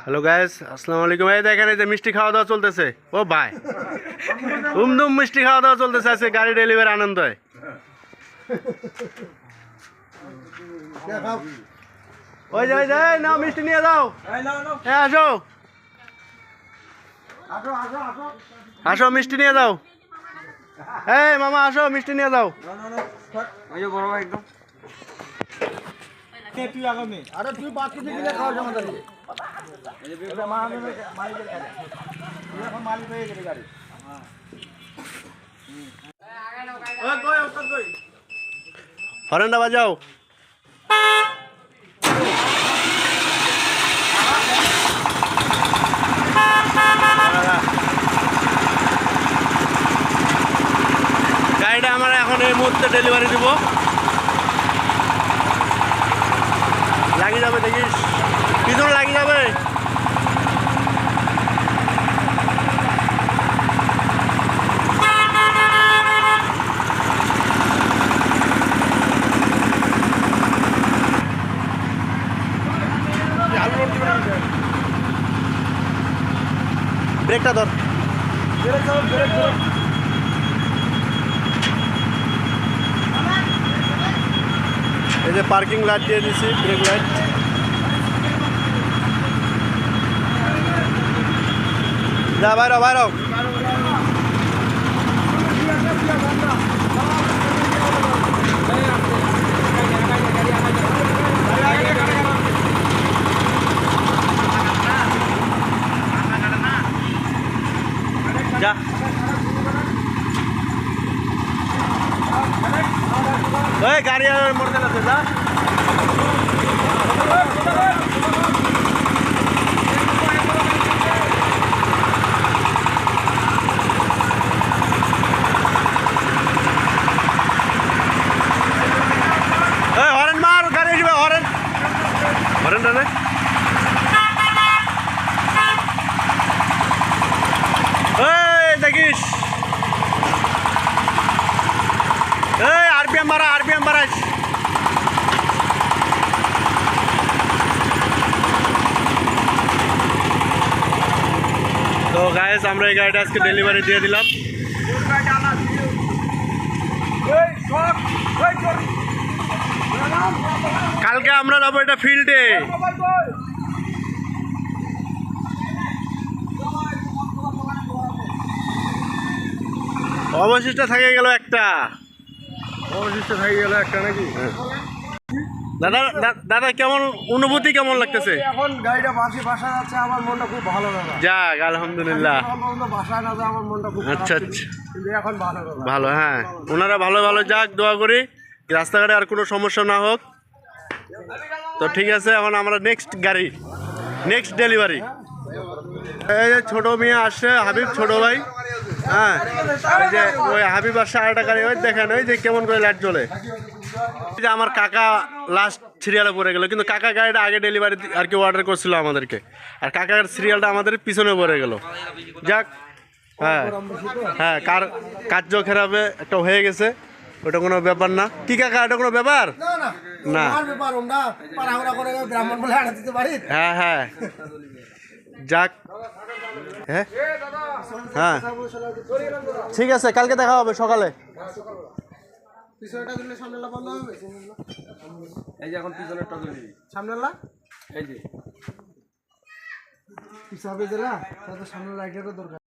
Hello guys, আসসালামু আলাইকুম। এই দেখেন, এই যে মিষ্টি খাওয়া দাওয়া চলতেছে। ও ভাই, ধুমধুম মিষ্টি খাওয়া দাওয়া চলতেছে। আছে গাড়ি ডেলিভারি আনন্দ হয়। ওই যাই যাই, নাও মিষ্টি নিয়ে যাও। হ্যাঁ, আসো আসো, মিষ্টি নিয়ে যাও। এই মামা, আসো মিষ্টি নিয়ে যাও। তুই আগামী আরে তুই বাকি দিকে খাওয়া জমা দিবি এটা মালিকের গাড়ি এখন মালিক হয়ে গেছে গাড়ি হরেনটা বাজাও। গাড়িটা আমরা এখন এই মুহূর্তে ডেলিভারি দিব। লাগিয়ে যাবে, দেখিস পিছনে লাগিয়ে যাবে। ব্রেকটা ধর। এই যে পার্কিং লাইট দিয়ে দিছি, ব্রেক লাইট। যা বাইরো বাইরো। যা ওই গাড়ি মোটর চালাচ্ছে। যা হরেন মার, গাড়ি আসবে। হরেন হরেন রে। দেখিস, এই আরপিএম মারা, আরপিএম বাড়াইস। তো গাইস, আমরা এই গাড়িটা আজকে ডেলিভারি দিয়ে দিলাম। কালকে আমরা যাবো এটা ফিল্ডে। অবশিষ্ট থেকে গেল একটা। নাকি? দাদা দাদা, কেমন অনুভূতি, কেমন লাগতেছে? এখন গাড়িটা বাসা যাচ্ছে, আমার মনটা খুব ভালো দাদা। যাক, আলহামদুলিল্লাহ। বাসা না যায় আমার মনটা খুব আচ্ছা আচ্ছা, কিন্তু এখন ভালো ভালো। হ্যাঁ, ওনারা ভালো ভালো যাক, দোয়া করি রাস্তাঘাটে আর কোনো সমস্যা না হোক। তো ঠিক আছে, এখন আমরা নেক্সট গাড়ি, নেক্সট ডেলিভারি। এই যে ছোটো মেয়ে আসছে, হাবিব ছোটো ভাই। হ্যাঁ, এই যে ওই হাবিব আসছে আরেকটা গাড়ি। ওই দেখেন, ওই যে কেমন করে লাইট জ্বলে। এই যে আমার কাকা লাস্ট সিরিয়ালে পড়ে গেল, কিন্তু কাকা গাড়িটা আগে ডেলিভারি আর কি অর্ডার করছিল আমাদেরকে, আর কাকার সিরিয়ালটা আমাদের পিছনে পড়ে গেল। যাক, হ্যাঁ হ্যাঁ, কার্য খারাপে একটা হয়ে গেছে, ওটা কোনো ব্যাপার না। কি কাকা, এটা কোনো ব্যাপার না। হ্যাঁ হ্যাঁ, যাক। হ্যাঁ হ্যাঁ, ঠিক আছে, কালকে দেখা হবে সকালে। এই যে এখন পিছনেরটা দিবি সামনেলা, এই যে পিছাবে দিলা, তাহলে সামনে লাইটেরও দরকার।